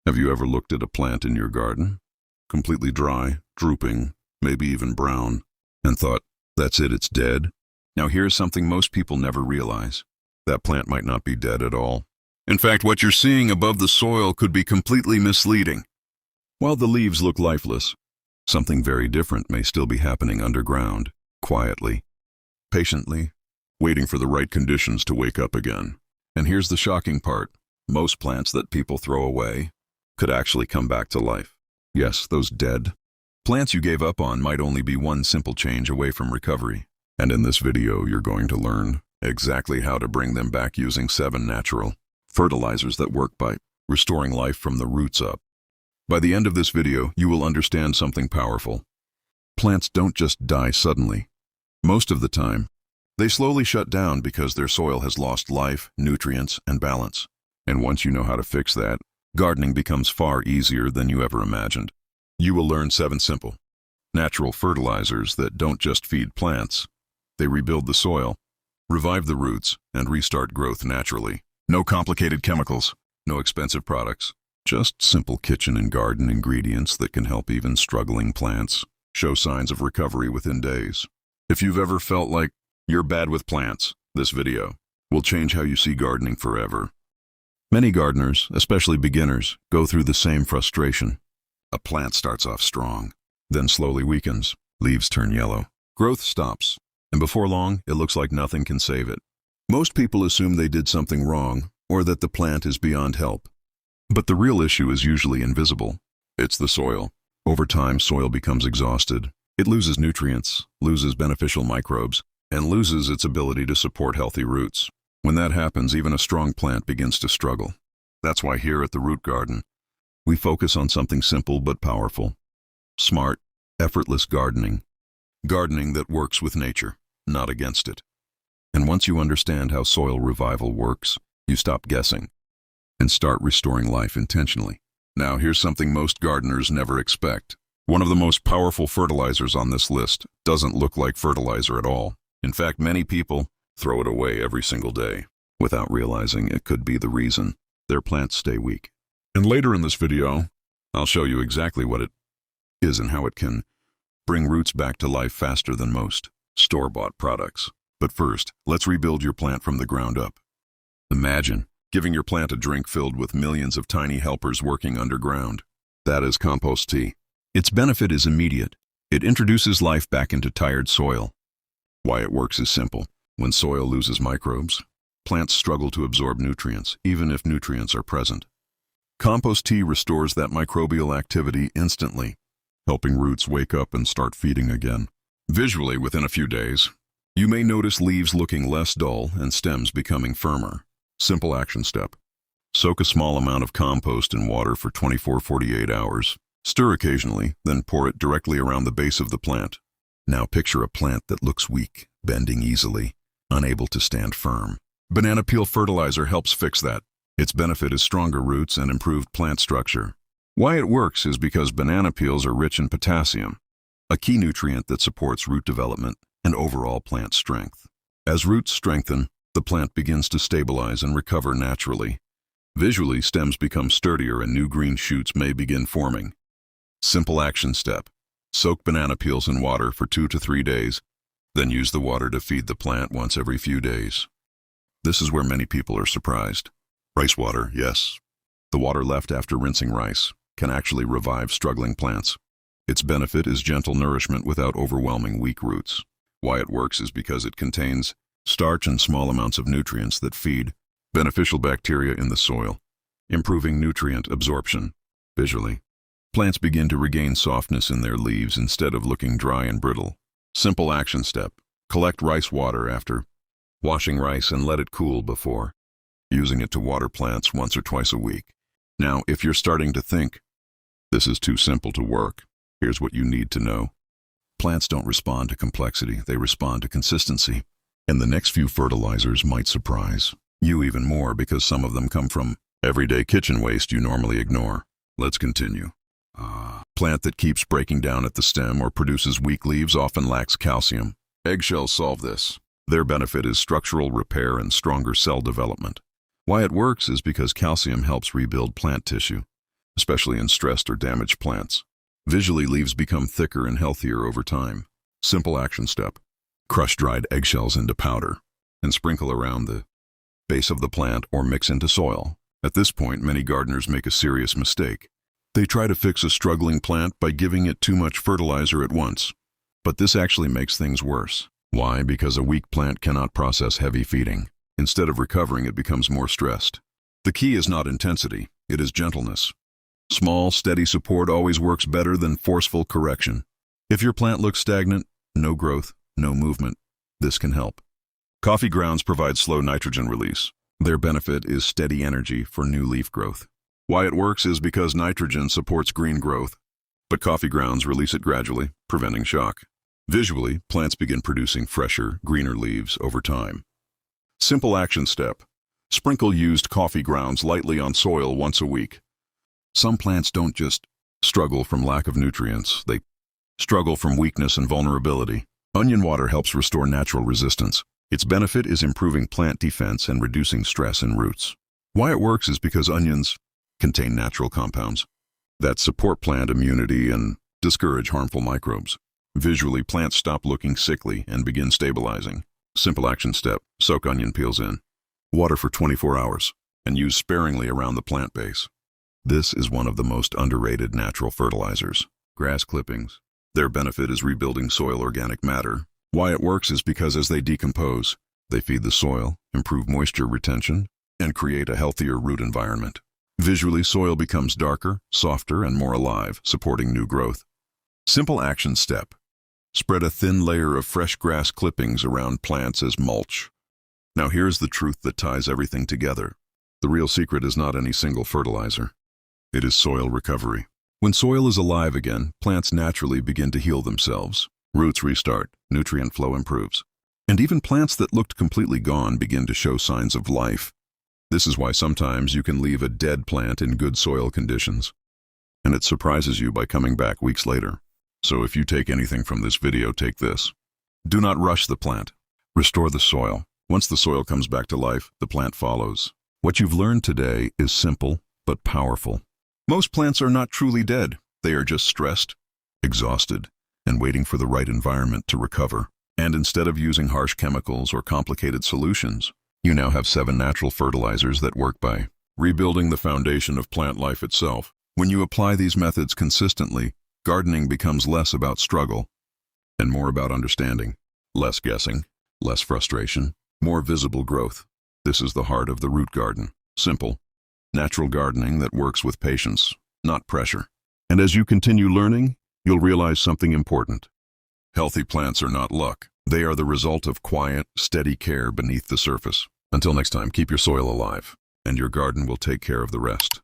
Have you ever looked at a plant in your garden, completely dry, drooping, maybe even brown, and thought, that's it, it's dead? Now here's something most people never realize. That plant might not be dead at all. In fact, what you're seeing above the soil could be completely misleading. While the leaves look lifeless, something very different may still be happening underground, quietly, patiently, waiting for the right conditions to wake up again. And here's the shocking part. Most plants that people throw away could actually come back to life. Yes, those dead plants you gave up on might only be one simple change away from recovery. And in this video, you're going to learn exactly how to bring them back using 7 natural fertilizers that work by restoring life from the roots up. By the end of this video, you will understand something powerful. Plants don't just die suddenly. Most of the time, they slowly shut down because their soil has lost life, nutrients, and balance. And once you know how to fix that, gardening becomes far easier than you ever imagined. You will learn 7 simple, natural fertilizers that don't just feed plants. They rebuild the soil, revive the roots, and restart growth naturally. No complicated chemicals, no expensive products, just simple kitchen and garden ingredients that can help even struggling plants show signs of recovery within days. If you've ever felt like you're bad with plants, this video will change how you see gardening forever. Many gardeners, especially beginners, go through the same frustration. A plant starts off strong, then slowly weakens, leaves turn yellow, growth stops, and before long, it looks like nothing can save it. Most people assume they did something wrong or that the plant is beyond help. But the real issue is usually invisible. It's the soil. Over time, soil becomes exhausted. It loses nutrients, loses beneficial microbes, and loses its ability to support healthy roots. When that happens, even a strong plant begins to struggle. That's why here at the Root Garden, we focus on something simple but powerful. Smart, effortless gardening. Gardening that works with nature, not against it. And once you understand how soil revival works, you stop guessing and start restoring life intentionally. Now here's something most gardeners never expect. One of the most powerful fertilizers on this list doesn't look like fertilizer at all. In fact, many people throw it away every single day without realizing it could be the reason their plants stay weak. And later in this video, I'll show you exactly what it is and how it can bring roots back to life faster than most store-bought products. But first, let's rebuild your plant from the ground up. Imagine giving your plant a drink filled with millions of tiny helpers working underground. That is compost tea. Its benefit is immediate. It introduces life back into tired soil. Why it works is simple. When soil loses microbes, plants struggle to absorb nutrients, even if nutrients are present. Compost tea restores that microbial activity instantly, helping roots wake up and start feeding again. Visually, within a few days, you may notice leaves looking less dull and stems becoming firmer. Simple action step. Soak a small amount of compost in water for 24-48 hours. Stir occasionally, then pour it directly around the base of the plant. Now picture a plant that looks weak, bending easily, unable to stand firm. Banana peel fertilizer helps fix that. Its benefit is stronger roots and improved plant structure. Why it works is because banana peels are rich in potassium, a key nutrient that supports root development and overall plant strength. As roots strengthen, the plant begins to stabilize and recover naturally. Visually, stems become sturdier and new green shoots may begin forming. Simple action step. Soak banana peels in water for 2 to 3 days, then use the water to feed the plant once every few days. This is where many people are surprised. Rice water, yes. The water left after rinsing rice can actually revive struggling plants. Its benefit is gentle nourishment without overwhelming weak roots. Why it works is because it contains starch and small amounts of nutrients that feed beneficial bacteria in the soil, improving nutrient absorption. Visually, plants begin to regain softness in their leaves instead of looking dry and brittle. Simple action step. Collect rice water after washing rice and let it cool before using it to water plants once or twice a week. Now, if you're starting to think, this is too simple to work, here's what you need to know. Plants don't respond to complexity, they respond to consistency. And the next few fertilizers might surprise you even more because some of them come from everyday kitchen waste you normally ignore. Let's continue. Plant that keeps breaking down at the stem or produces weak leaves often lacks calcium. Eggshells solve this. Their benefit is structural repair and stronger cell development. Why it works is because calcium helps rebuild plant tissue. especially in stressed or damaged plants. Visually, leaves become thicker and healthier over time. Simple action step. Crush dried eggshells into powder and sprinkle around the base of the plant or mix into soil. At this point, many gardeners make a serious mistake. They try to fix a struggling plant by giving it too much fertilizer at once. But this actually makes things worse. Why? Because a weak plant cannot process heavy feeding. Instead of recovering, it becomes more stressed. The key is not intensity, it is gentleness. Small, steady support always works better than forceful correction. If your plant looks stagnant, no growth, no movement, this can help. Coffee grounds provide slow nitrogen release. Their benefit is steady energy for new leaf growth. Why it works is because nitrogen supports green growth, but coffee grounds release it gradually, preventing shock. Visually, plants begin producing fresher, greener leaves over time. Simple action step. Sprinkle used coffee grounds lightly on soil once a week. Some plants don't just struggle from lack of nutrients, they struggle from weakness and vulnerability. Onion water helps restore natural resistance. Its benefit is improving plant defense and reducing stress in roots. Why it works is because onions contain natural compounds that support plant immunity and discourage harmful microbes. Visually, plants stop looking sickly and begin stabilizing. Simple action step. Soak onion peels in water for 24 hours and use sparingly around the plant base. This is one of the most underrated natural fertilizers. Grass clippings. Their benefit is rebuilding soil organic matter. Why it works is because as they decompose, they feed the soil, improve moisture retention, and create a healthier root environment. Visually, soil becomes darker, softer, and more alive, supporting new growth. Simple action step. Spread a thin layer of fresh grass clippings around plants as mulch. Now here's the truth that ties everything together. The real secret is not any single fertilizer. It is soil recovery. When soil is alive again, plants naturally begin to heal themselves. Roots restart, nutrient flow improves. And even plants that looked completely gone begin to show signs of life. This is why sometimes you can leave a dead plant in good soil conditions, and it surprises you by coming back weeks later. So if you take anything from this video, take this. Do not rush the plant. Restore the soil. Once the soil comes back to life, the plant follows. What you've learned today is simple but powerful. Most plants are not truly dead. They are just stressed, exhausted, and waiting for the right environment to recover. And instead of using harsh chemicals or complicated solutions, you now have 7 natural fertilizers that work by rebuilding the foundation of plant life itself. When you apply these methods consistently, gardening becomes less about struggle and more about understanding. Less guessing, less frustration, more visible growth. This is the heart of the root garden. Simple, natural gardening that works with patience, not pressure. And as you continue learning, you'll realize something important. Healthy plants are not luck. They are the result of quiet, steady care beneath the surface. Until next time, keep your soil alive, and your garden will take care of the rest.